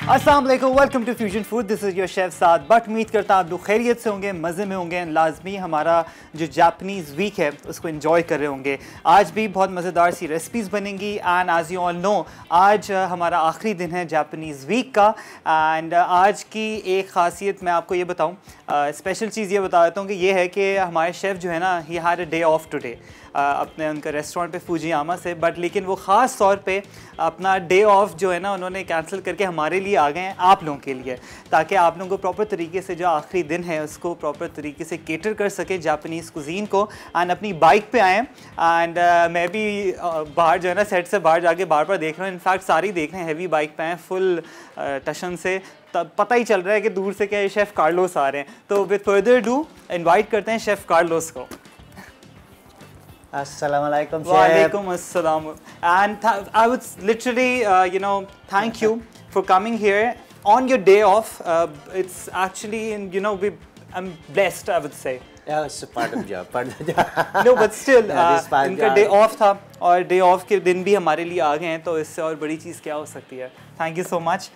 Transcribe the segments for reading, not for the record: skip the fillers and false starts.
अस्सलाम वालेकुम, welcome to fusion food. This is your chef Saad Butt. उम्मीद करता हूँ आप लोग खैरियत से होंगे, मज़े में होंगे। लाजमी हमारा जो जापानीज़ वीक है उसको एंजॉय कर रहे होंगे। आज भी बहुत मज़ेदार सी रेसिपीज़ बनेंगी and as you all know आज हमारा आखिरी दिन है जापानीज़ वीक का। एंड आज की एक ख़ासियत मैं आपको ये बताऊँ, स्पेशल चीज़ ये बता देता हूँ कि ये है कि हमारे शेफ़ जो है ना, he had a day of today अपने उनका रेस्टोरेंट पे फुजियामा से, बट लेकिन वो ख़ास तौर पे अपना डे ऑफ जो है ना उन्होंने कैंसिल करके हमारे लिए आ गए हैं, आप लोगों के लिए, ताकि आप लोगों को प्रॉपर तरीके से जो आखिरी दिन है उसको प्रॉपर तरीके से केटर कर सके जापानीज़ कुजीन को। एंड अपनी बाइक पे आएँ एंड मैं भी बाहर जो है ना सेट से बाहर जाके बार बार देख रहा हूँ, इनफैक्ट सारी देख रहे हैं, हैवी बाइक पे आए फुल टशन से, तब पता ही चल रहा है कि दूर से क्या शेफ़ कार्लोस आ रहे हैं। तो विद फर्दर डू इनवाइट करते हैं शेफ़ कार्लोस को। Assalamualaikum, Chef. Walaikum assalam. And I would literally, thank you for coming here on your day off. It's actually, I'm blessed, I would say. Yeah, it's a part of the job. Part of the job. No, but still, इनका job. day off था और day off के दिन भी हमारे लिए आ गए हैं, तो इससे और बड़ी चीज़ क्या हो सकती है। Thank you so much.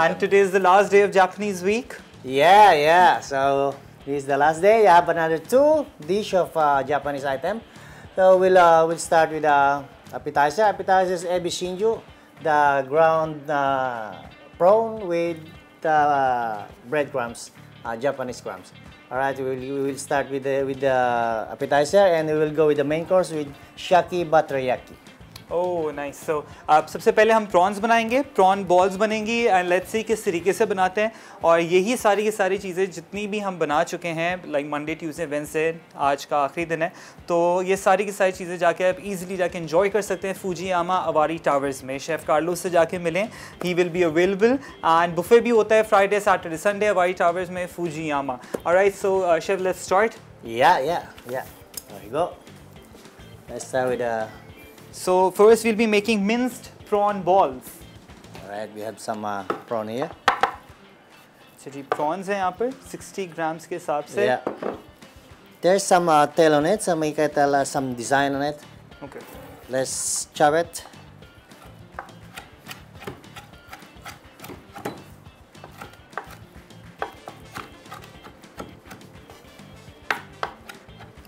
And today is the last day of Japanese week. Yeah. So this is the last day. I have another 2 dish of Japanese item. So we'll start with appetizer. Appetizer is ebi shinju, the ground prawn with breadcrumbs, Japanese crumbs. All right, we will start with the appetizer, and we will go with the main course with shaki bateriyaki. Oh nice. So आप सबसे पहले हम prawns बनाएंगे, prawn balls बनेंगी and let's see किस तरीके से बनाते हैं। और यही सारी की सारी चीज़ें जितनी भी हम बना चुके हैं, लाइक मंडे ट्यूसडे वेडनेसडे, आज का आखिरी दिन है, तो ये सारी की सारी चीज़ें जाके आप इजीली जाके एंजॉय कर सकते हैं फुजियामा अवारी टावर्स में। शेफ़ कार्लोस से जाके मिलें, he will be available. And buffet भी होता है Friday Saturday Sunday Avari towers में Fujiyama. Alright, so chef let's start. Yeah. There we go. Let's start with So first we'll be making minced prawn balls. All right, we have some prawn here. अच्छा जी, prawns हैं यहाँ पर 60 grams के हिसाब से। Yeah. There's some tail on it, some design on it. Okay. Let's chop it.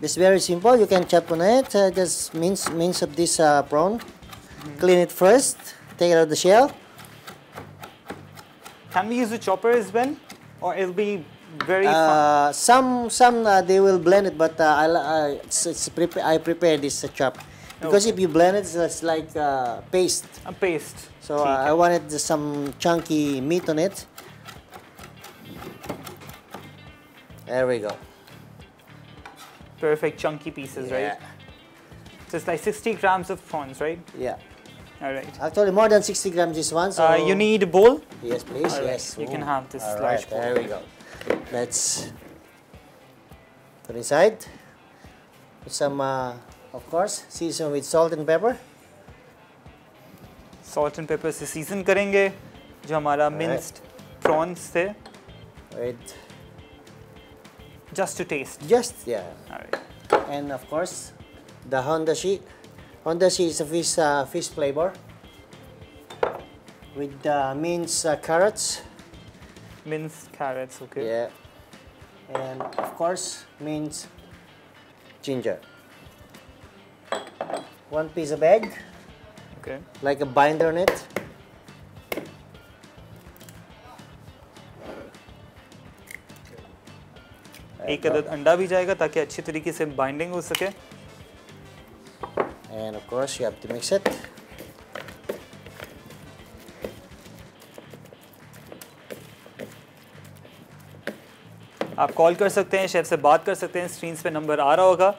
It's very simple. You can chop on it. Just mince up this prawn. Clean it first. Take it out of the shell. Can we use a chopper as well, or it'll be very fun? Some they will blend it, but I prepare this chop because if you blend it, it's like paste. A paste. So I wanted some chunky meat on it. There we go. Perfect chunky pieces, Yeah. right? So it's like 60 grams of prawns, right? Yeah. All right. Actually, more than 60 grams this one. So You need a bowl? yes, please. All right. Yes. You can have this All large right, bowl. there we go. Let's put inside. Put some, of course, season with salt and pepper. Salt and pepper से season करेंगे जो हमारा minced prawns थे. With Just to taste. just yeah, All right. and of course, the hondashi. Hondashi is a fish flavor with minced carrots. Minced carrots, okay. Yeah, and of course, minced ginger. 1 piece of egg, Okay. like a binder on it. एक अदद अंडा भी जाएगा ताकि अच्छी तरीके से binding हो सके। And of course, you have to mix it. आप कॉल कर सकते हैं, शेफ से बात कर सकते हैं, स्क्रीन पे नंबर आ रहा होगा।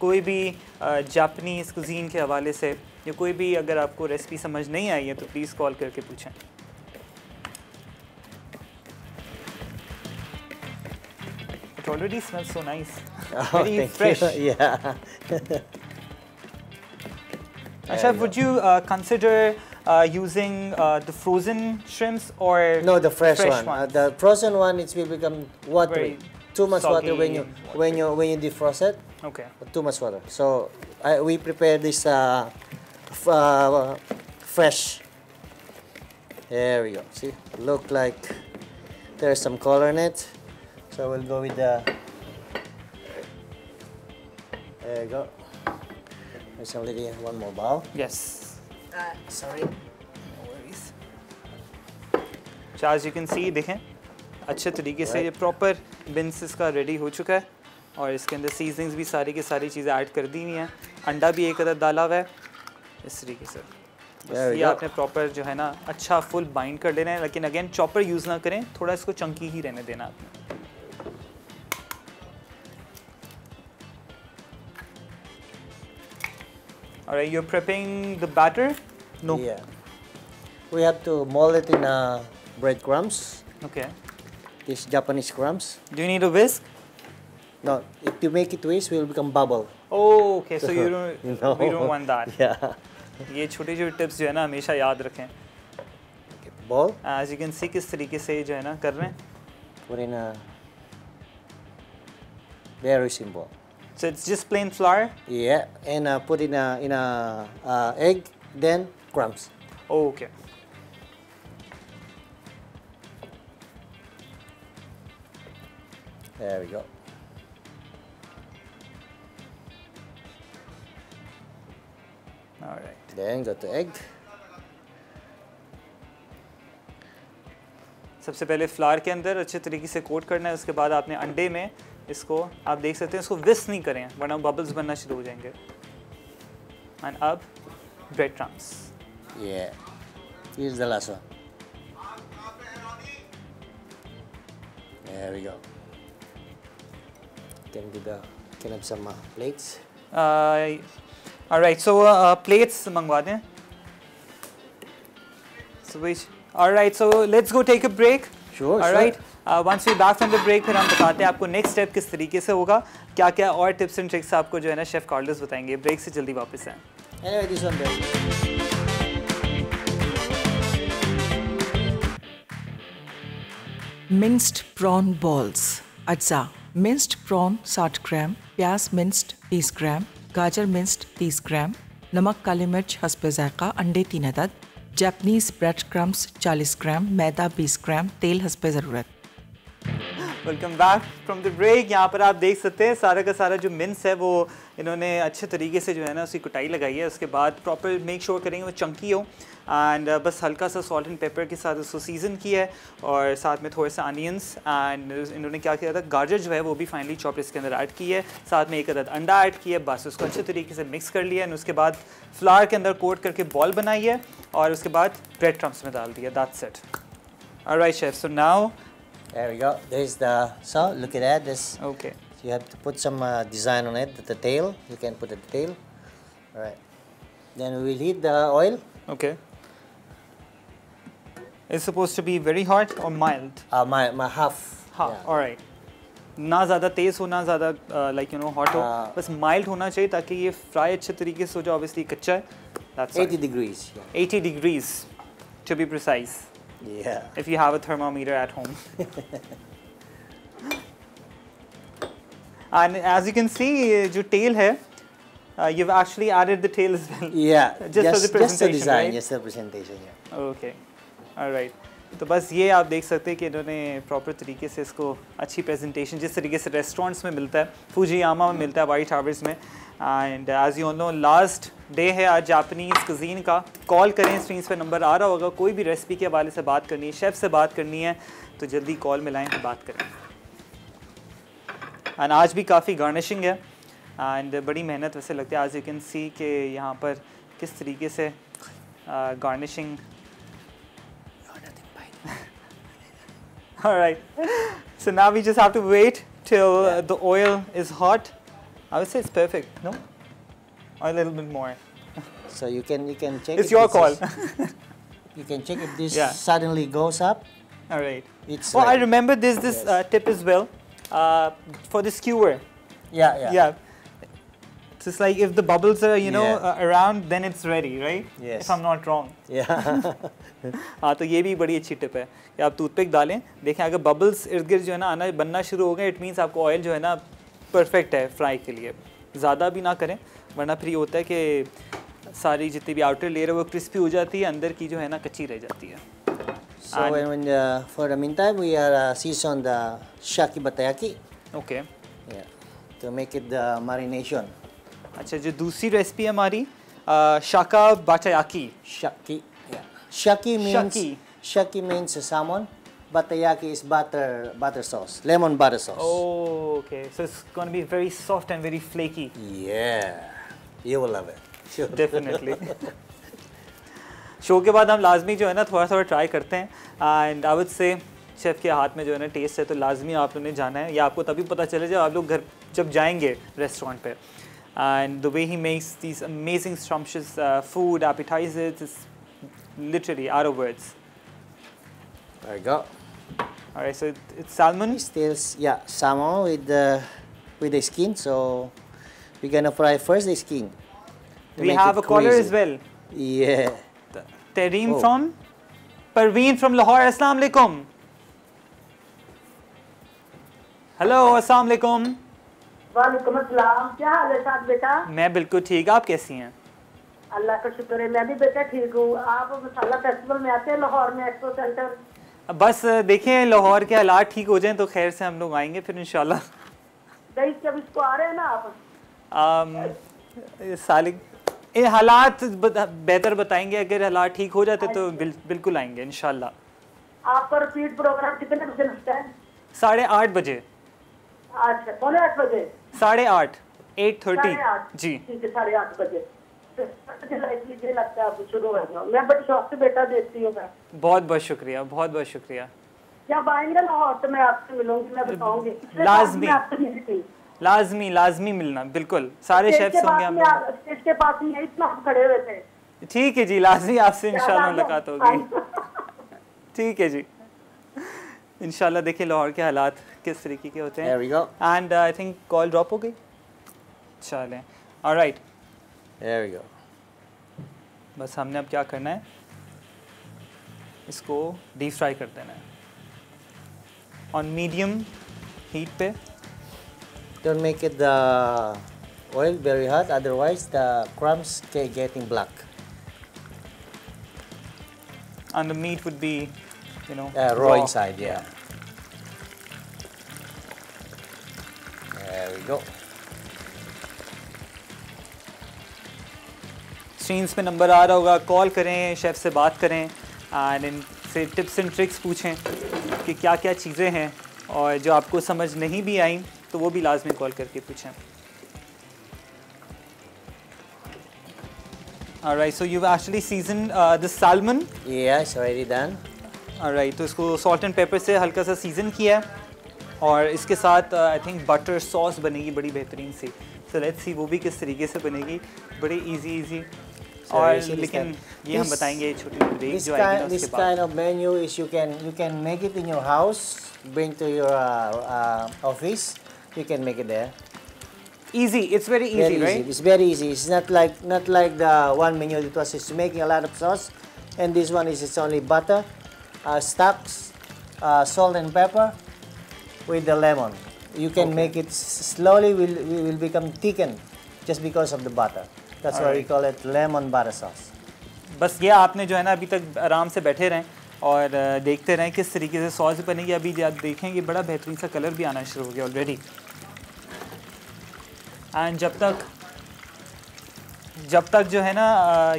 कोई भी जापानीज़ कुजीन के हवाले से या कोई भी अगर आपको रेसिपी समझ नहीं आई है तो प्लीज़ कॉल करके पूछें। It already smells so nice. Oh, Very thank fresh. you. Yeah. Chef, would you consider using the frozen shrimps or No, the fresh one. ones? The frozen one, it will become watery. Very Too much water soggy when you and when you when you defrost it. Okay. Too much water. So we prepare this fresh. There we go. See, look like there's some color in it. So we'll go with the. There you go. There's already one more bowl. Yes. Sorry. No worries. As you can see, देखें अच्छे तरीके से ये proper beans इसका ready हो चुका है और इसके अंदर सीजनिंग्स भी सारी की सारी चीज़ें ऐड कर दी हुई हैं। अंडा भी एक अदद डाला हुआ है इस तरीके से। बस ये आपने प्रॉपर जो है ना अच्छा फुल बाइंड कर लेना है, लेकिन अगेन चॉपर यूज़ ना करें, थोड़ा इसको चंकी ही रहने देना आपने। Alright, you're prepping the batter? No. Yeah. We have to mold it in breadcrumbs. Okay. These Japanese crumbs. Do you need a whisk? No, if you make it twist, it will become bubble. Oh, okay. So you don't, No. we don't want that. Yeah. ये छोटे छोटे tips जो है ना हमेशा याद रखें। Ball. As you can see किस तरीके से जो है ना कर रहे हैं। Put in a very simple. So it's just plain flour? Yeah, and put in a egg, then crumbs. Oh, okay. There we go. All right. Then go to egg. सबसे पहले फ्लावर के अंदर अच्छे तरीके से कोट करना है, उसके बाद आपने अंडे में इसको आप देख सकते हैं इसको विस्क नहीं करें वरना बबल्स बनना शुरू हो जाएंगे। एंड अब bread crumbs. Yeah. Here's the last one. There we go. Can have some plates. All right, so plates मंगवा दें। So which, all right, so let's go take a break. Sure. All right. Once we back from the break, फिर हम बताते हैं आपको next step किस तरीके से होगा, क्या क्या और टिप्स एंड ट्रिक्स आपको जो है ना शेफ कार्लोस बताएंगे। ब्रेक से जल्दी वापस आएं। Anyway, this one there. Minced prawn balls. अज्जा minced prawn 60 ग्राम, प्याज minced 30 ग्राम, गाजर minced 30 ग्राम, नमक काली मिर्च हस्ब ज़ायक़ा, अंडे 3 अदद, जापानीज़ ब्रेड क्रम्स 40 ग्राम, मैदा 20 ग्राम, तेल हस्ब ज़रूरत। Welcome back from the break. यहाँ पर आप देख सकते हैं सारा का सारा जो मिन्स है वो इन्होंने अच्छे तरीके से जो है ना उसकी कुटाई लगाई है। उसके बाद प्रॉपर मेक श्योर करेंगे वो चंकी हो एंड बस हल्का सा सॉल्ट एंड पेपर के साथ उसको सीज़न किया है और साथ में थोड़ा सा अनियंस एंड इन्होंने क्या किया था गाजर जो है वो भी फाइनली चॉप इसके अंदर ऐड की है, साथ में एक अदद अंडा ऐड किया है। बस उसको अच्छे तरीके से मिक्स कर लिया एंड उसके बाद फ्लावर के अंदर कोट करके बॉल बनाई है और उसके बाद ब्रेड क्रम्स में डाल दिया। That's it. Alright chef, so now There we go. There's the so look at that. This okay. you have to put some design on it. The tail. You can put the tail. All right. Then we will heat the oil. Okay. It's supposed to be very hot or mild? My half. हाँ, Yeah. all right. ना ज़्यादा तेज़ हो ना ज़्यादा like you know hot हो, बस mild होना चाहिए ताकि ये फ्राई अच्छे तरीके से हो जाए। Obviously कच्चा है। That's 80 degrees. Yeah. 80 degrees to be precise. Yeah. If you have a thermometer at home. And as you can see, जो tail है, you've actually added the tail as well. Yeah. Just for the presentation, just the design. right? Just the presentation. Yeah. Okay. All right. तो बस ये आप देख सकते हैं कि इन्होंने प्रॉपर तरीके से इसको अच्छी प्रेजेंटेशन जिस तरीके से रेस्टोरेंट्स में मिलता है, फुजियामा में मिलता है, वाइट टावर्स में। And as you know last day है आज जापानीज़ कुजीन का। कॉल करें, स्क्रीन पे नंबर आ रहा होगा। कोई भी रेसिपी के हवाले से बात करनी है, शेफ़ से बात करनी है तो जल्दी कॉल मिलाएं, बात करें। एंड आज भी काफ़ी गार्निशिंग है एंड बड़ी मेहनत वैसे लगती है। आज यू कैन सी कि यहाँ पर किस तरीके से garnishing. All right. So now we just have to wait till the oil is hot. I would say it's perfect. No, or a little bit more. So you can check. It's if your this call. is- you can check if this Yeah. suddenly goes up. All right. It's. Well, I ready. remember this Yes. tip as well for the skewer. Yeah. Yeah. So it's like if the bubbles are Yeah. around, then it's ready, right? Yes. If I'm not wrong. Yeah. हाँ, तो ये भी बड़ी अच्छी tip है कि आप toothpick डालें, देखें अगर बबल्स इर्द गिर्द जो है ना आना बनना शुरू हो गए, इट मीन्स आपको ऑयल जो है ना परफेक्ट है फ्राई के लिए। ज़्यादा भी ना करें वरना फिर ये होता है कि सारी जितनी भी आउटर लेयर है वो क्रिस्पी हो जाती है, अंदर की जो है ना कच्ची रह जाती है। So for the meantime, we are season the shaki batayaki. Okay Yeah, to make it the marination. अच्छा, जो दूसरी रेसिपी है हमारी शाका बाटायाकी. Shaki. Yeah. Shaki means salmon. Batayaki is butter sauce, lemon butter sauce. Oh, okay. So it's going to be very soft and very flaky. Yeah, you will love it. Sure. Definitely. Show के बाद हम लाजमी जो है ना थोड़ा try करते हैं. And I would say chef के हाथ में जो है ना टेस्ट है, तो लाजमी आप लोगों ने जाना है, या आपको तभी पता चले जब आप लोग घर जब जाएंगे रेस्टोरेंट पे. And the way he makes these amazing scrumptious food appetisers is literally out of words. There you go. Alright, so it's salmon. Still, yeah, salmon with the skin. So we're gonna fry first the skin. We have a caller as well. Yeah. Tareem from Parveen from Lahore. Assalamu alaikum. Hello, assalamu alaikum. वालेकुम अस्सलाम. क्या हाल है साथ बेटा? मैं बिल्कुल ठीक. आप कैसी हैं? अल्लाह का शुक्र है, मैं भी बेटा ठीक हूँ. आप मसाला फेस्टिवल में आते हैं लाहौर में एक्सपो सेंटर? बस देखें लाहौर के हालात ठीक हो जाएं तो खैर से हम लोग आएंगे फिर इंशाल्लाह. जब इसको आ रहे हैं ना आप? सालिक ये हालात बेहतर बताएंगे. अगर हालात ठीक हो जाते तो बिल्कुल आएंगे इंशाल्लाह. आपका रिपीट प्रोग्राम कितने बजे लगता है? 8:30 बजे. अच्छा, 7:45 बजे? 8:30 8:30 जी. ठीक है, 8:30 बजे लगता है आपको शुरू हो जाओ. मैं बड़ी शौक से बेटा देखती हूँ. मैं बहुत बहुत शुक्रिया, बहुत बहुत शुक्रिया. जब आएंगे लाहौर तो मैं आपसे मिलूंगी, मैं बताऊंगी. लाजमी मिलना. बिल्कुल सारे शेफ्स होंगे हम लोग. स्टेज के पास ही इतना खड़े हुए थे. ठीक है जी, लाजमी आपसे इंशाल्लाह मुलाकात होगी. ठीक है जी, इंशाल्लाह. देखिए लाहौर के हालात किस तरीके के होते हैं. There we go. And I think call drop हो गई. चलें, ऑलराइट. There we go. बस हमने अब क्या करना है, इसको डीप फ्राई कर देना है ऑन मीडियम हीट पे. Don't make it the oil very hot, otherwise the crumbs getting black. And the meat would be, you know, Raw inside, yeah. There we go. Screens पे number आ रहा होगा, call करें, chef से बात करें and इनसे टिप्स एंड ट्रिक्स पूछें कि क्या क्या चीज़ें हैं, और जो आपको समझ नहीं भी आई तो वो भी लाजमी कॉल करके पूछें. Alright, so you've actually seasoned the salmon. Yeah, it's already done. Alright, तो इसको सॉल्ट एंड पेपर से हल्का सा सीज़न किया है, और इसके साथ आई थिंक बटर सॉस बनेगी बड़ी बेहतरीन सी. सो लेट्स सी वो भी किस तरीके से बनेगी. बड़ी इजी और लेकिन ये हम बताएंगे छोटी ब्रेक जो आएगी ना उसके बाद. This kind of menu is you can make it in your house, bring to your office. You can make it there. Easy, it's very easy, right? It's very easy. It's not like the one menu that was it's making a lot of sauce, and this one is it's only butter, stocks, salt and pepper, with the lemon. You can make it slowly. Will become thickened just because of the butter. That's why we call it lemon butter sauce. बस ये आपने जो है ना अभी तक आराम से बैठे रहें और देखते रहें किस तरीके से सॉस बनेगी. अभी आप देखेंगे बड़ा बेहतरीन सा कलर भी आना शुरू हो गया ऑलरेडी. एंड जब तक जो है ना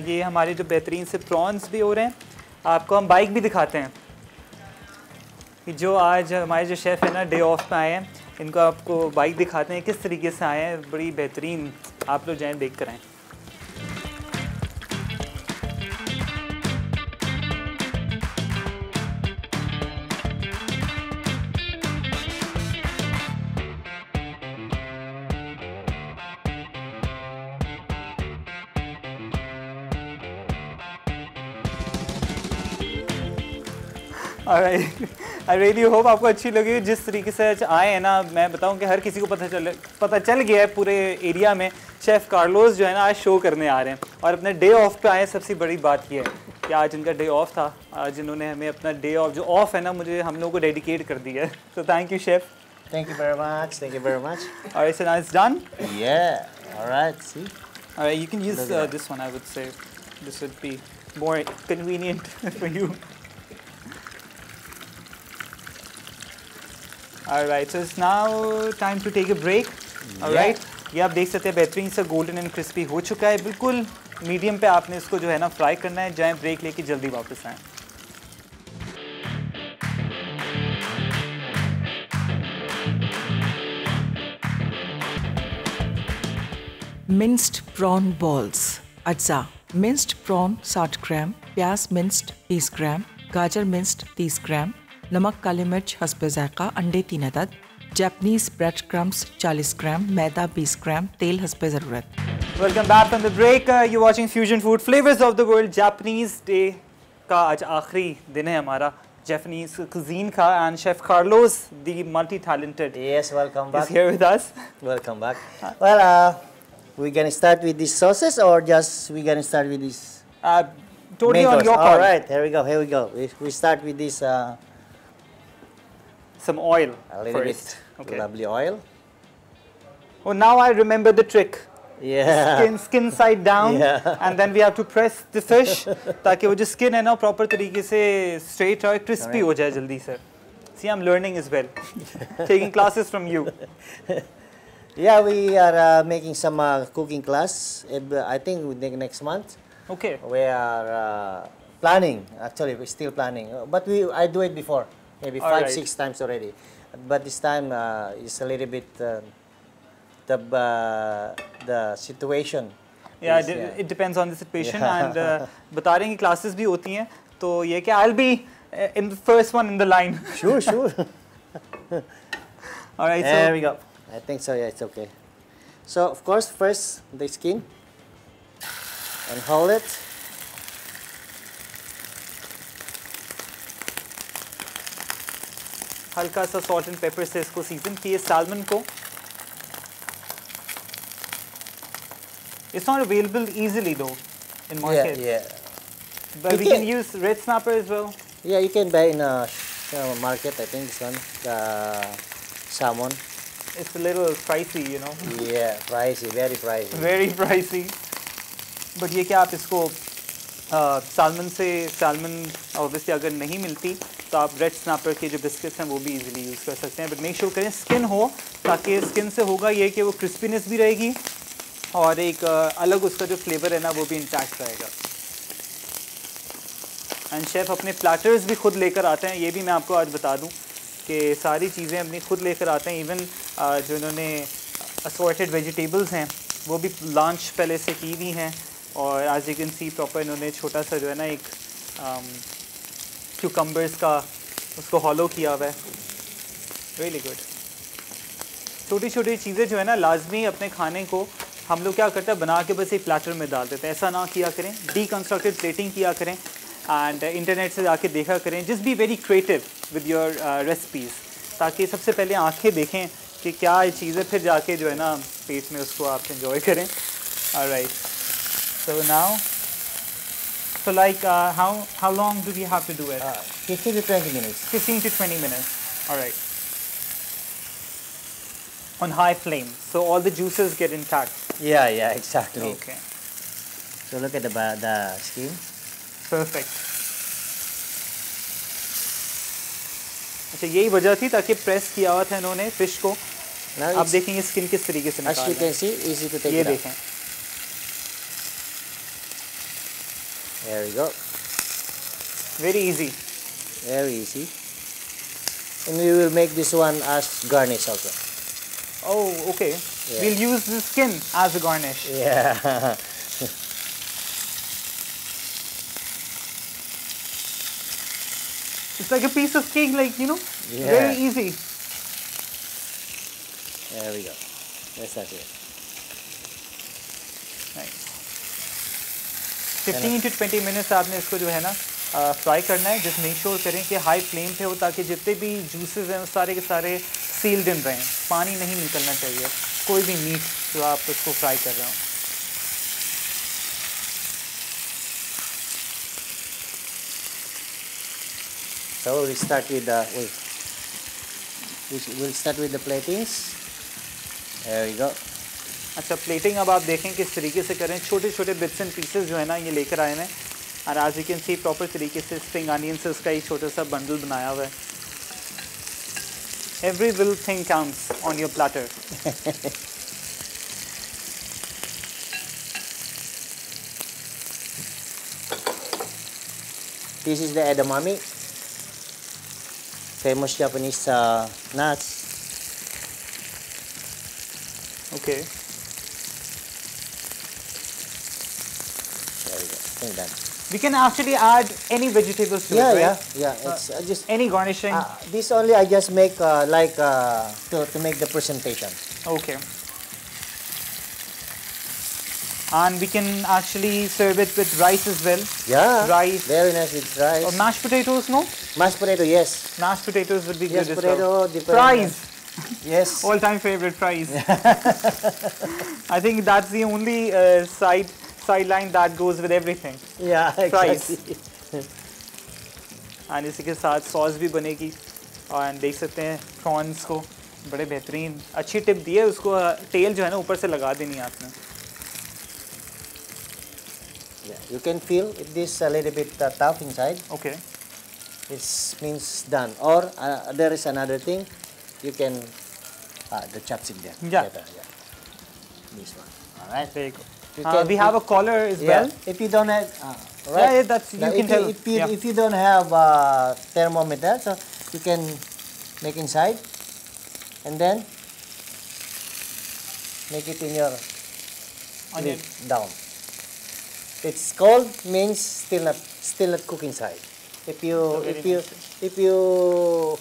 ये हमारे जो बेहतरीन से प्रॉन्स भी हो रहे हैं, आपको हम बाइक भी दिखाते हैं कि जो आज हमारे जो शेफ़ है ना डे ऑफ पे आए हैं, इनको आपको बाइक दिखाते हैं किस तरीके से आए हैं. बड़ी बेहतरीन, आप लोग जाएँ देख कर आएँ. आई रियली होप आपको अच्छी लगी. जिस तरीके से आए हैं ना, मैं बताऊं कि हर किसी को पता चल गया है पूरे एरिया में शेफ़ कार्लोस जो है ना आज शो करने आ रहे हैं, और अपने डे ऑफ पे आए. सबसे बड़ी बात यह है कि आज इनका डे ऑफ था. आज इन्होंने हमें अपना डे ऑफ जो ऑफ है ना मुझे हम लोगों को डेडिकेट कर दिया है. तो thank you chef. Thank you very much. Thank you very much. Alright, so now it's done. Yeah. All right. See. Alright, you can use this one. I would say this would be more convenient for you. Alright, so it's now time to take a break. Alright, ये आप देख सकते हैं बेहतरीन सा golden and crispy हो चुका है, बिल्कुल मीडियम पे आपने इसको जो है ना फ्राई करना है। जाएं ब्रेक लेके जल्दी वापस आएं। मिंस्ड प्रॉन बॉल्स अज्जा। मिंस्ड प्रॉन 60 ग्राम, प्याज मिंस्ड 30 ग्राम, गाजर मिंस्ड 30 ग्राम, नमक काली मिर्च हस्बे ज़ायक़ा, अंडे 3 अदद, जापानीज़ ब्रेड क्रम्स 40 ग्राम, मैदा 20 ग्राम, तेल हस्बे ज़रूरत। Welcome back from the break. You're watching Fusion Food Flavors of the World. Japanese Day का आज आखिरी दिन है हमारा Japanese cuisine का, and Chef Carlos, the multi-talented, Yes, welcome back. is here with us. Welcome back. Well, we're gonna start with these sauces, or just we're gonna start with this? Totally main on course? your call. All right, here we go. Here we go. We start with this Some oil a little first. bit Okay. lovely oil. Oh, now I remember the trick. Yeah. Skin side down, Yeah. and then we have to press the fish ताकि वो जो skin है ना proper तरीके से straight और crispy हो जाए जल्दी से. See, I'm learning as well. Taking classes from you. Yeah, we are making some cooking class. I think next month. Okay. We are planning. Actually, we're still planning. But I do it before, maybe All 5, right. 6 times already. But this time it's a little bit the situation. Yeah, is, it depends on the situation. Yeah. And बता रहे हैं कि classes भी होती हैं, तो ये कि I'll be in the first one in the line. Sure, sure. All right. There So we go. I think so. Yeah, it's okay. So of course, first the skin and hold it. हल्का सा salt and pepper से इसको season किए salmon को. It's not available easily though in market. Yeah. But You we can can- use red snapper as well. Yeah, you can buy in a market. I think this one, the salmon. It's a little pricey, you know. Yeah, pricey, very pricey. Very pricey. But ये क्या आप इसको salmon obviously अगर नहीं मिलती तो आप red snapper के जो biscuits हैं वो भी easily use कर सकते हैं. But make sure करें skin हो, ताकि skin से होगा ये कि वो crispiness भी रहेगी और एक अलग उसका जो flavor है ना वो भी intact रहेगा. एंड शेफ़ अपने प्लेटर्स भी खुद लेकर आते हैं, ये भी मैं आपको आज बता दूं कि सारी चीज़ें अपनी खुद लेकर आते हैं. इवन जो इन्होंने असॉर्टेड वेजिटेबल्स हैं वो भी लॉन्च पहले से की हुई हैं, और आज यू कैन सी प्रॉपर इन्होंने छोटा सा जो है ना एक क्यूकम्बर्स का उसको हॉलो किया हुआ है. Really good. छोटी छोटी चीज़ें जो है ना लाजमी अपने खाने को हम लोग क्या करते हैं बना के बस एक प्लेटर में डाल देते हैं. ऐसा ना किया करें, डीकंस्ट्रक्टेड प्लेटिंग किया करें एंड इंटरनेट से जाके देखा करें. Just be very creative with your recipes, ताकि सबसे पहले आंखें देखें कि क्या ये चीज़ें, फिर जाके जो है ना पेट में उसको आप एंजॉय करें. Alright, so now so like how long do we have to do it? 15 to 20 minutes. 15 to 20 minutes. All right. On high flame, so all the juices get intact. Yeah, exactly. Okay. So look at the skin. Perfect. अच्छा, यही वजह थी ताकि press किया हुआ था इन्होंने fish को. Now आप it's, देखेंगे स्किन किस तरीके से as निकाल you रहे can see, easy to हैं. take ये it out. देखें. There we go. Very easy. Very easy. And we will make this one as garnish also. Oh, okay. Yeah. We'll use the skin as a garnish. Yeah. It's like a piece of cake, like, you know, Yeah. very easy. There we go. That's that it. Nice. 15 to 20 minutes आपने इसको जो है ना fry करना है. Just make sure करें कि high flame पे हो, ताकि जितने भी जूसेस हैं वो सारे के सारे सील्ड इन रहें. पानी नहीं निकलना चाहिए कोई भी मीट जो आप उसको फ्राई कर रहे हो. So we'll start with the we'll start with the platings. There we go. अच्छा, प्लेटिंग अब आप देखें किस तरीके से करें. छोटे छोटे बिट्स एंड पीसेस जो है ना ये लेकर आए हैं, और आज यू कैन सी प्रॉपर तरीके से स्प्रिंग अनियन से उसका एक छोटा सा बंडल बनाया हुआ है. Every little thing counts on your platter. This is the edamame, famous Japanese nuts. Okay. There we go. I think done. We can actually add any vegetables to Yeah, it, right? yeah. It's just Any garnishing. this only I just make to make the presentation. Okay. And we can actually serve it with rice as well. Yeah, Rice. very nice with rice. Or mashed potatoes, no? Mashed potato, yes. Mashed potatoes would be Yes, good as potato, well. depending Fries. Yes. All-time favorite fries. I think that's the only sideline that goes with everything. Yeah, Fries. exactly. और इसी के साथ sauce भी बनेगी और देख सकते हैं प्रॉन्स को बड़े बेहतरीन अच्छी टिप दी है उसको तेल जो है ना ऊपर से लगा देनी है आपने. Yeah, you can feel if this a little bit tough inside. Okay. It means done. Or there is another thing. You can the chopstick there. Yeah. Better, yeah. This one. All right. There you go. You can- we have a collar as Yeah. well. If you don't have, right. Yeah, that's you Now, can tell. if you don't have thermometer, so you can make inside, and then make it in your Onion. lid down. It's cold means still not cook inside. If you very if you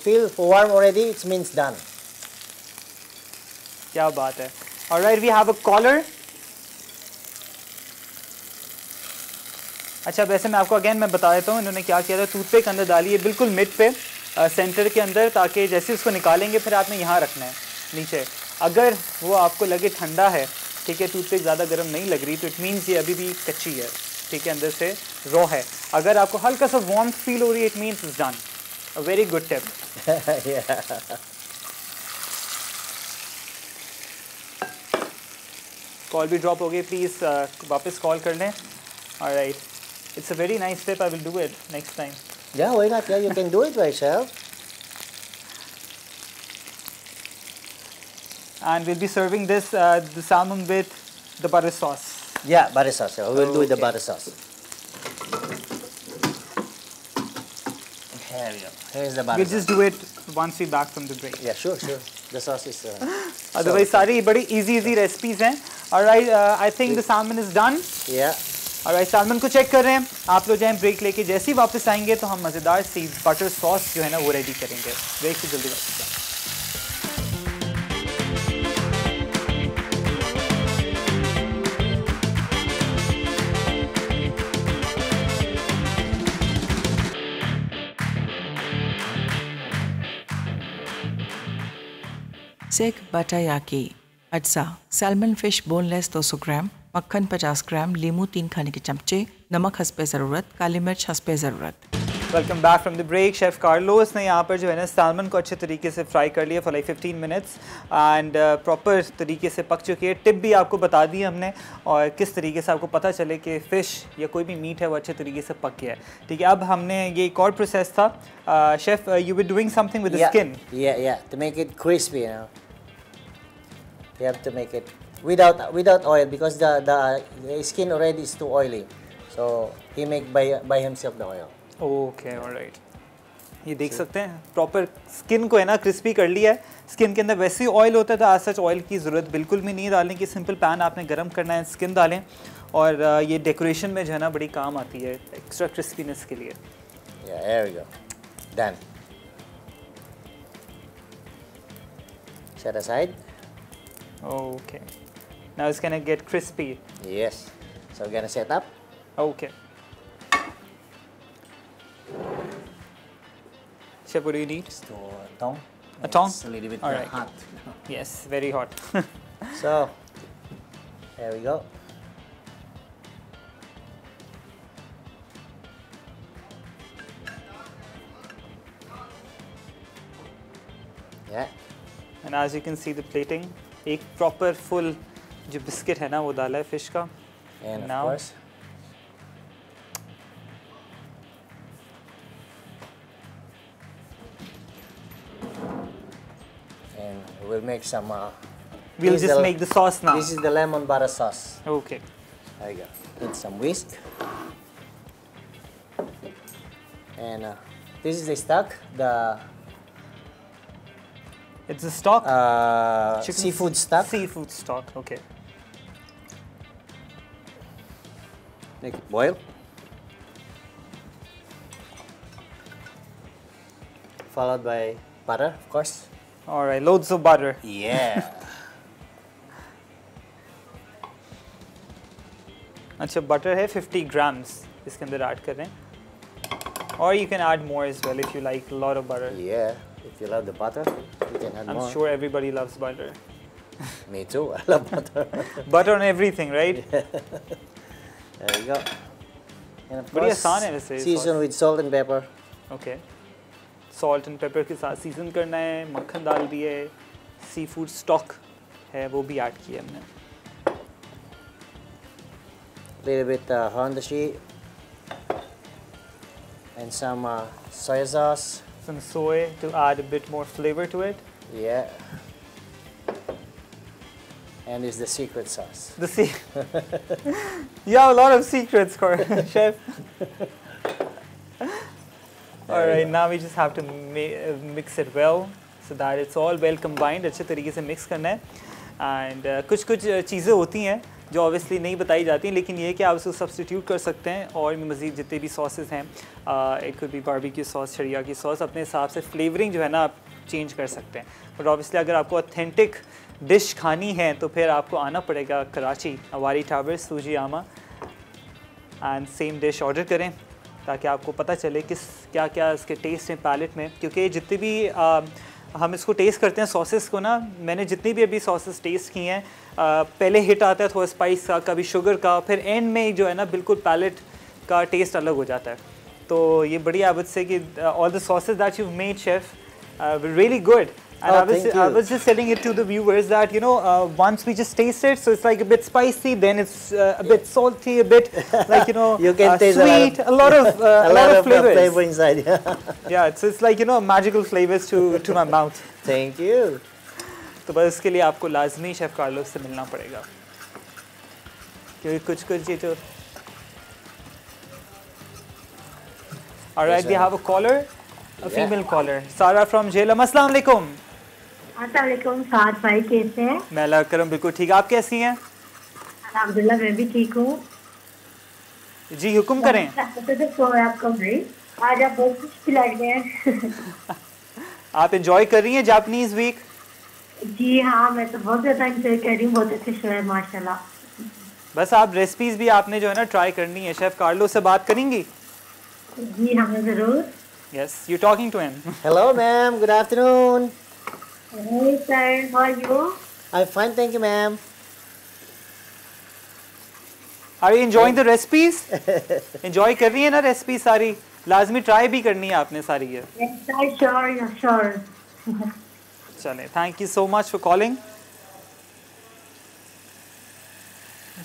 feel warm already, it means done. क्या बात है. All right, we have a collar. अच्छा वैसे मैं आपको again मैं बता देता हूँ इन्होंने क्या किया था. टूथपिक अंदर डाली है बिल्कुल मिड पे सेंटर के अंदर ताकि जैसे उसको निकालेंगे फिर आपने यहाँ रखना है नीचे. अगर वो आपको लगे ठंडा है ठीक है टूथपिक ज़्यादा गर्म नहीं लग रही तो इट मीन्स ये अभी भी कच्ची है ठीक है अंदर से रॉ है. अगर आपको हल्का सा वार्म फील हो रही है it means it's done. A very good tip. Yeah. Call भी ड्रॉप हो गई प्लीज़ वापस कॉल कर लें. Alright it's a very nice tip. I will do it next time. Yeah, why not? Yeah, you can do it by yourself. And we'll be serving this the salmon with the butter sauce. Yeah, butter sauce. Yeah, we'll do it the Okay. butter sauce. Here we go. Here's the butter We'll just do it once we back from the break. sauce. Yeah, sure. The sauce is. Otherwise सारी बड़ी easy recipes हैं. Alright, I think the salmon is done. Yeah. Alright, salmon को check कर रहे हैं. आप लोग जाएं ब्रेक लेके जैसे ही वापस आएंगे तो हम मज़ेदार सी बटर सॉस जो है ना वो रेडी करेंगे. ब्रेक से जल्दी वापस आएं. सेक बटायाकी अज्जा सैल्मन फिश बोनलेस 200 ग्राम, मक्खन 50 ग्राम, लीमू 3 खाने के चमचे, नमक हस्बे ज़रूरत, काली मिर्च हस्बे ज़रूरत. Welcome back from the break. Chef Carlos ने यहाँ पर जो है ना सैल्मन को अच्छे तरीके से फ्राई कर लिया for like 15 minutes and proper तरीके से पक चुकी है. टिप भी आपको बता दी हमने और किस तरीके से आपको पता चले कि फ़िश या कोई भी मीट है वो अच्छे तरीके से पक गया है. ठीक है, अब हमने ये एक और प्रोसेस था. Chef you were doing something with the skin. Yeah. To make it crispy, you have to make it without oil because the skin already is too oily. So he make by himself the oil. Okay alright. ये देख सकते हैं proper skin को है ना crispy कर लिया है. स्किन के अंदर वैसे ही ऑयल होता है तो आज सच ऑयल की ज़रूरत बिल्कुल भी नहीं डालने की. सिंपल पैन आपने गर्म करना है, स्किन डालें और ये डेकोरेशन में जो है ना बड़ी काम आती है एक्स्ट्रा क्रिस्पीनेस के लिए. Yeah, there we go. Done. Set aside. Okay now it's gonna get crispy. Yes. So we're gonna set up. Okay Chef, what do you need? Just a tong. A tong? It's a little bit All right. hot. Yes, very hot. So there we go. Yeah. And as you can see the plating, एक proper full जो biscuit है ना वो डाला है fish का. And Now- of course, we'll make some. We'll this is just the- make the sauce now. This is the lemon butter sauce. Okay. There you go. Need some whisk. And this is the stock, the It's a stock. Chicken seafood stock. Seafood stock. Okay. Make it boil. Followed by butter, of course. All right. Loads of butter. Yeah. अच्छा butter है 50 grams इसके अंदर add कर रहे हैं or you can add more as well if you like a lot of butter. Yeah. If you love the butter, you can add I'm more. sure everybody loves butter. Me too. I love butter. Butter on everything, right? There you go. And of बड़ी course, आसान है वैसे ये season sauce. with salt and pepper. Okay. Salt and pepper के साथ season करना है, मक्खन डाल दिए, seafood stock है वो भी ऐड किया हमने. Little bit hondashi and some soy sauce. Some soy to add a bit more flavor to it. Yeah. And it's the secret sauce. The you have a lot of secrets, chef. All right, now we just have to mix it well so that it's all well combined. अच्छे तरीके से mix करना है. And कुछ चीज़ें होती हैं जो obviously नहीं बताई जाती, लेकिन ये है कि आप उसको substitute कर सकते हैं और मज़ीद जितने भी sauces हैं, it could be barbecue sauce, शरिया की sauce, अपने हिसाब से flavoring जो है ना आप change कर सकते हैं. But obviously अगर आपको authentic डिश खानी है तो फिर आपको आना पड़ेगा कराची अवारी टावर्स सूजी आमा एंड सेम डिश ऑर्डर करें ताकि आपको पता चले किस क्या क्या इसके टेस्ट हैं पैलेट में, क्योंकि जितने भी हम इसको टेस्ट करते हैं सॉसेस को ना, मैंने जितनी भी अभी सॉसेस टेस्ट की हैं पहले हिट आता है थोड़ा स्पाइस का, कभी शुगर का, फिर एंड में जो है ना बिल्कुल पैलेट का टेस्ट अलग हो जाता है. तो ये बड़ी आदत से कि all the sauces that you made chef really good. And I was just telling it to the viewers that, you know, once we just taste it, so it's like a bit spicy, then it's a bit salty, a bit like, you know, You can taste sweet, a lot of flavors. flavor inside. Yeah, it's like, you know, magical flavors to my mouth. Thank you. तो बस इसके लिए आपको लाजमी chef Carlos से मिलना पड़ेगा, क्योंकि कुछ ये जो. All right, we have a caller, a female caller, Sara from Jhelum. अस्सलाम वालेकुम. अस्सलामुअलैकुम साद भाई, कैसे हैं? मैं अल्लाह करम बिल्कुल ठीक. आप कैसी हैं? अल्हम्दुलिल्लाह मैं भी ठीक हूँ. जी हुक्म करें. आपका भाई आज आप बहुत कुछ खिला गए हैं. आप एंजॉय कर रही हैं जापानीज वीक? जी हाँ, मैं तो बहुत ज़्यादा एंजॉय कर रही हूँ, बहुत अच्छे शो है माशाल्लाह. बस आप रेसिपीज भी आपने जो है ना ट्राई करनी है. शेफ कार्लो से बात करेंगी? जी हाँ मैं ज़रूर. Yes, you're talking to him. Hello, ma'am. Good afternoon. Hey sir, how are you? I'm fine, thank you, ma'am. Are you enjoying the recipes? Enjoy कर रही है ना रेसिपी सारी? लाजमी ट्राई भी करनी है आपने सारी ये. Yes sir, sure. चलें, thank you so much for calling.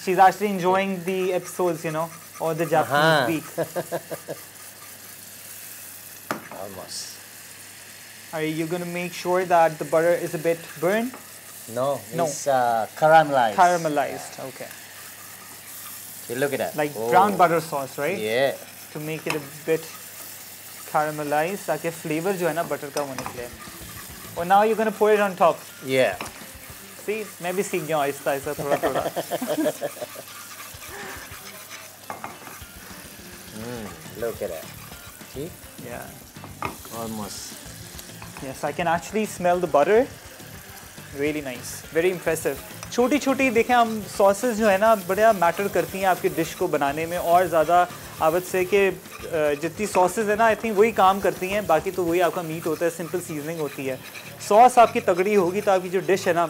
She's actually enjoying the episodes, you know, or the Japanese week. Almost. Are you going to make sure that the butter is a bit burnt? No, No. it's caramelized. Caramelized, okay. You look at that. Like Oh. brown butter sauce, right? Yeah. To make it a bit caramelized, ताकि flavor जो है ना butter का वो निकले. और now you're going to pour it on top. Yeah. See, मैं भी सीख गया हूँ आहिस्ता आहिस्ता थोड़ा. Look at that. See? Yeah. Almost. Yes, I can actually smell the butter. Really nice, very impressive. छोटी छोटी देखें हम सॉसेस जो है ना बड़ा मैटर करती हैं आपकी डिश को बनाने में, और ज़्यादा आवत से कि जितनी सॉसेस है ना आई थिंक वही काम करती हैं, बाकी तो वही आपका मीट होता है, सिंपल सीजनिंग होती है. सॉस आपकी तगड़ी होगी तो आपकी जो डिश है ना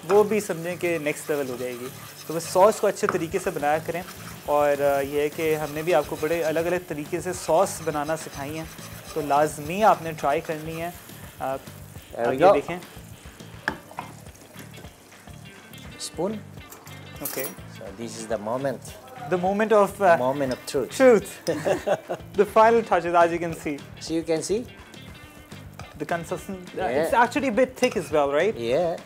वो भी समझें कि नेक्स्ट लेवल हो जाएगी. तो बस सॉस को अच्छे तरीके से बनाया करें. और ये है कि हमने भी आपको बड़े अलग अलग तरीके से सॉस बनाना सिखाई हैं, तो लाजमी आपने ट्राई करनी है. आप ये देखें. Spoon. Okay. So this is the moment. The moment of Moment of truth. truth. The final touches, as you can see. So you can see. The consistent. Yeah. It's actually a bit thick as well, right? Yeah.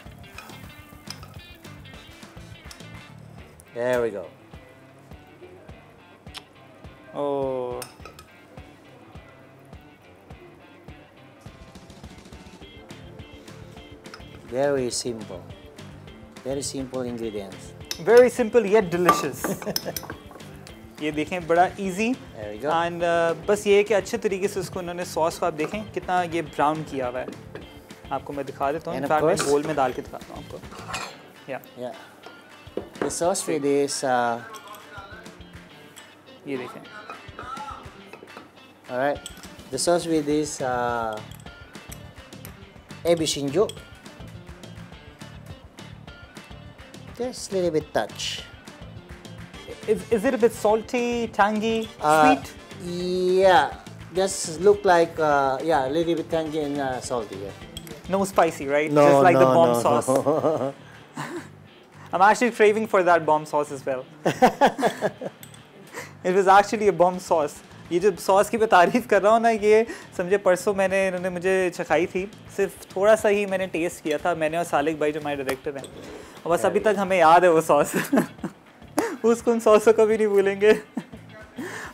There we go. Oh. Very simple. Very simple ingredients. Very simple yet delicious. ये देखें बड़ा easy. There we go. And बस ये है कि अच्छे तरीके से उसको उन्होंने सॉस को आप देखें कितना ये ब्राउन किया हुआ है. आपको मैं दिखा देता हूँ. And of इनफैक्ट मैं course- बोल में डाल के दिखाता हूँ आपको. Yeah. Yeah. The sauce with this, ये देखें. all right. The sauce with this ebi shinju. Just a little bit touch. Is it a bit salty, tangy, Uh, sweet? Yeah. Just look like yeah, a little bit tangy and salty. Yeah. No spicy, right? No, Just like the no, bomb no, sauce. no. I'm actually craving for that bomb sauce as well. It was actually a bomb sauce. ये जो sauce की मैं तारीफ कर रहा हूँ ना, ये समझे परसों मैंने इन्होंने मुझे चखाई थी. सिर्फ थोड़ा सा ही मैंने टेस्ट किया था, मैंने और सालिक भाई जो हमारे डायरेक्टर हैं. और बस अभी तक हमें याद है वो सॉस. उसको उन सॉसों को भी नहीं भूलेंगे.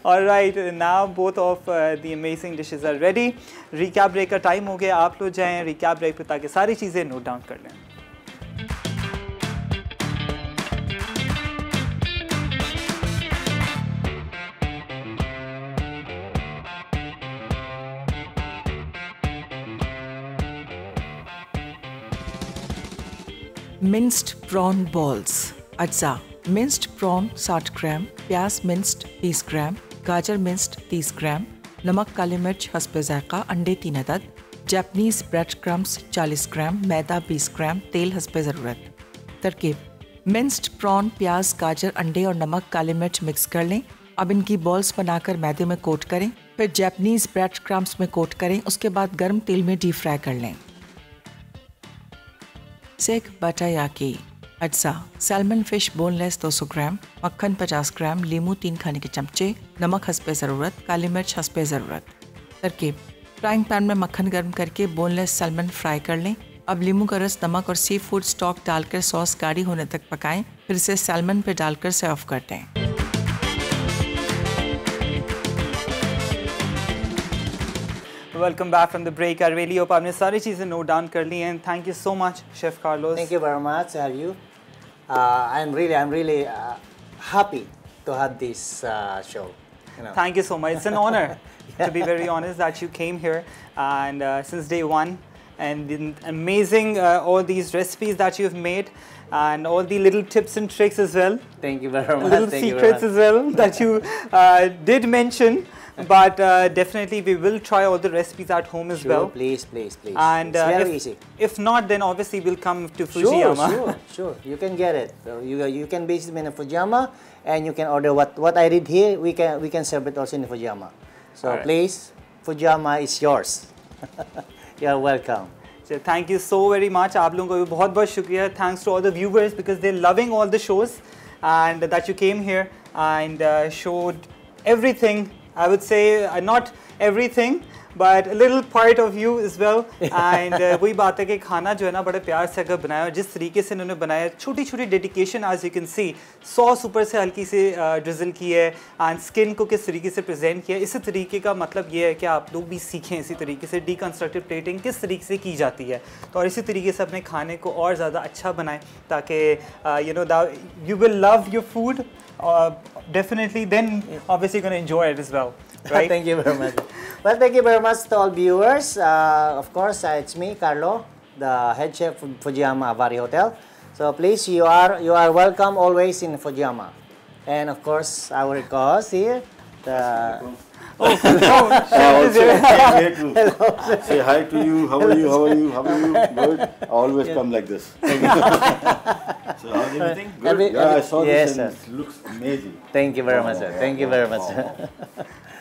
Alright, now both of the amazing dishes are ready. Recap break का टाइम हो गया. आप लोग जाएं recap break पे ताकि सारी चीज़ें नोट डाउन कर लें. मिंस्ड प्रॉन बॉल्स अज्जा. मिंस्ड प्रॉन 60 ग्राम, प्याज मिंस्ड 30 ग्राम, गाजर मिंस्ड 30 ग्राम, नमक काली मिर्च हस्बे ज़ायक़ा, अंडे 3 अदद, जापानीज़ ब्रेड क्रम्स 40 ग्राम, मैदा 20 ग्राम, तेल हस्बे ज़रूरत. तरकीब: मिंस्ड प्रॉन, प्याज, गाजर, अंडे और नमक काली मिर्च मिक्स कर लें. अब इनकी बॉल्स बनाकर मैदे में कोट करें. फिर जापानीज़ ब्रेड क्रम्स में कोट करें. उसके बाद गर्म तेल में डीप फ्राई कर लें. सेक बटायाकी अज्जा. सैल्मन फिश बोनलेस 200 ग्राम, मक्खन 50 ग्राम, लीमू 3 खाने के चमचे, नमक हस्बे ज़रूरत, काली मिर्च हस्बे ज़रूरत. तरकीब: फ्राइंग पैन में मक्खन गर्म करके बोनलेस सैल्मन फ्राई कर लें. अब लीमू का रस, नमक और सी फूड स्टॉक डालकर सॉस गाढ़ी होने तक पकाएं. फिर इसे सैल्मन पर डालकर सर्व कर दें. Welcome back from the break. I really hope आपने सारी चीज़ें नोट डाउन कर ली हैं. Thank you so much, Chef Carlos. Thank you very much. Have you? I'm really happy to have this show. You know. Thank you so much. It's an honor, to be very honest, that you came here and since day one, and the amazing all these recipes that you've made, and all the little tips and tricks as well. Thank you very much. Little Thank you very secrets much. as well that you did mention. But definitely we will try all the recipes at home as Sure, well. please. And it's very if, easy. if not, then obviously we'll come to Fujiyama. Sure. You can get it. So you can visit me in Fujiyama, and you can order what I did here. We can serve it also in Fujiyama. So Alright. please, Fujiyama is yours. You're welcome. So thank you so very much. आप लोगों को भी बहुत बहुत शुक्रिया. Thanks to all the viewers because they're loving all the shows and that you came here and showed everything. I would say not everything, but a little part of you as well. And वही बात है कि खाना जो है ना बड़े प्यार से अगर बनाया और जिस तरीके से इन्होंने बनाया, छोटी छोटी dedication, as you can see, sauce ऊपर से हल्की से ड्रिजल की है, एंड स्किन को किस तरीके से प्रेजेंट किया. इसी तरीके का मतलब ये है कि आप लोग भी सीखें इसी तरीके से डीकंस्ट्रक्टिव प्लेटिंग किस तरीके से की जाती है, तो और इसी तरीके से अपने खाने को और ज़्यादा अच्छा बनाएं ताकि you know that you will love your food definitely, then obviously you're going to enjoy it as well. Right? Thank you very much. Well, thank you very much to all viewers. Of course, it's me, Carlo, the head chef from Fujiyama Avari Hotel. So please, you are welcome always in Fujiyama. And of course, our co-host here, the Say hi to you. How are you? Good. I always come like this. So how's everything? Good. Yeah, I saw Yes, this and sir. it looks amazing. Thank you very much, sir. Thank you very much, sir.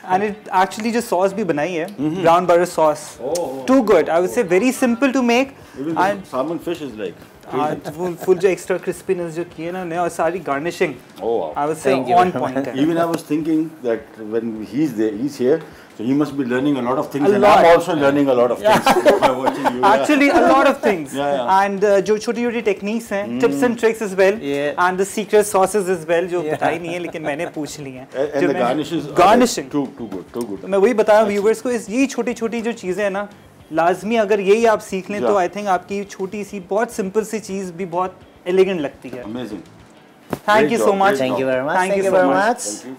And it actually just sauce भी बनाई है, brown butter sauce. Too good. I would say very simple to make. Even And the salmon fish is like. Full जो extra crispiness जो किए ना और सारी garnishing Oh, wow. I was से Thank you on very point है. Even I was thinking that when he's there, he's here, so he must be learning a lot of things, A and lot. I'm also learning a lot of things by watching you. Actually, a lot of things. Yeah. And जो छोटी-छोटी techniques हैं, tips and tricks as well, Yeah. and the secret sauces as well, जो बताई नहीं है लेकिन मैंने पूछ ली हैं. And the garnishes are garnishing. too good, too good. तो मैं वही बता रहा हूँ viewers को, ये छोटी-छोटी जो चीजें हैं ना, लाजमी अगर यही आप सीख लें तो Yeah. I think आपकी छोटी सी बहुत सिंपल सी चीज भी बहुत एलिगेंट लगती है. Amazing. Thank you Great so job, much. great Thank you very much. Thank you you so very much. much. Thank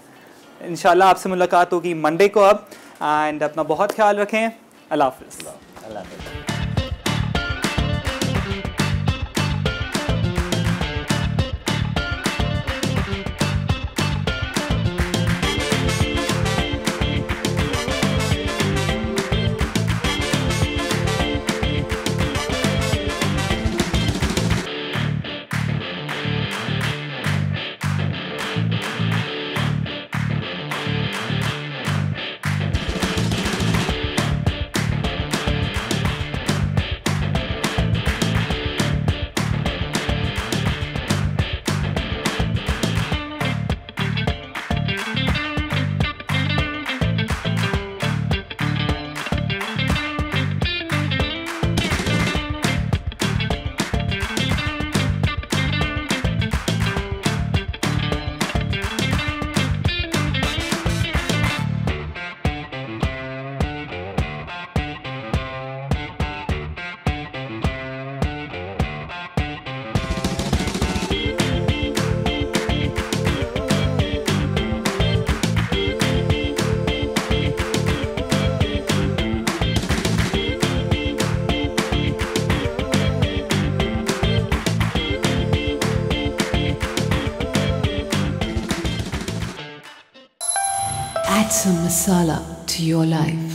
you. इंशाल्लाह आपसे मुलाकात होगी मंडे को अब, एंड अपना बहुत ख्याल रखें. अल्लाह हाफिज़. Allah Hafiz. Add some masala to your life.